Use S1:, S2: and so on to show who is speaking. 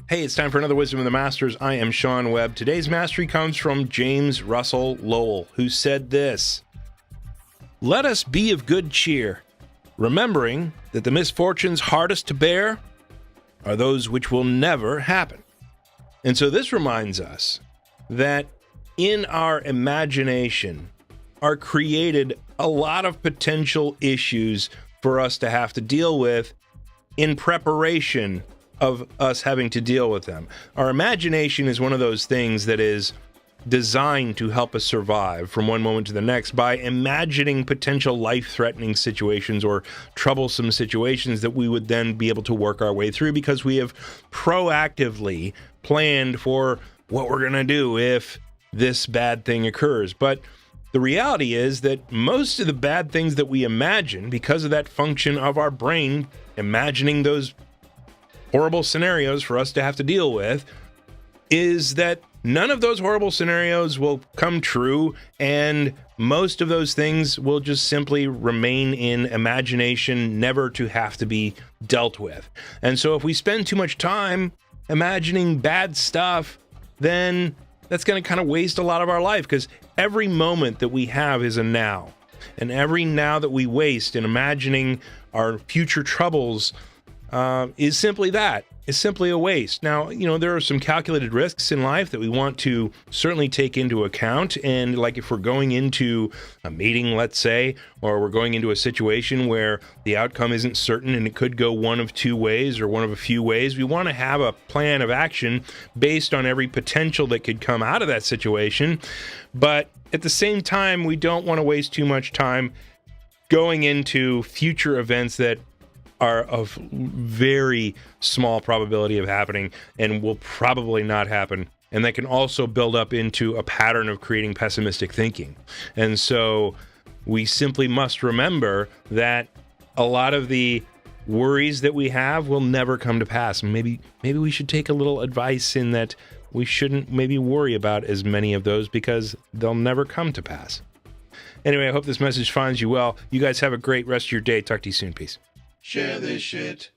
S1: Hey, it's time for another Wisdom of the Masters. I am Sean Webb. Today's mastery comes from James Russell Lowell, who said this: "Let us be of good cheer, remembering that the misfortunes hardest to bear are those which will never happen." And so this reminds us that in our imagination are created a lot of potential issues for us to have to deal with in preparation of us having to deal with them. Our imagination is one of those things that is designed to help us survive from one moment to the next by imagining potential life-threatening situations or troublesome situations that we would then be able to work our way through because we have proactively planned for what we're going to do if this bad thing occurs. But the reality is that most of the bad things that we imagine, because of that function of our brain imagining those horrible scenarios for us to have to deal with, is that none of those horrible scenarios will come true, and most of those things will just simply remain in imagination, never to have to be dealt with. And so if we spend too much time imagining bad stuff, then that's going to kind of waste a lot of our life, because every moment that we have is a now. And every now that we waste in imagining our future troubles is simply that. It's simply a waste. Now, there are some calculated risks in life that we want to certainly take into account. And like if we're going into a meeting, let's say, or we're going into a situation where the outcome isn't certain and it could go one of two ways or one of a few ways, we want to have a plan of action based on every potential that could come out of that situation. But at the same time, we don't want to waste too much time going into future events that are of very small probability of happening and will probably not happen. And that can also build up into a pattern of creating pessimistic thinking. And so we simply must remember that a lot of the worries that we have will never come to pass. Maybe we should take a little advice in that we shouldn't maybe worry about as many of those because they'll never come to pass. Anyway, I hope this message finds you well. You guys have a great rest of your day. Talk to you soon. Peace.
S2: Share this shit.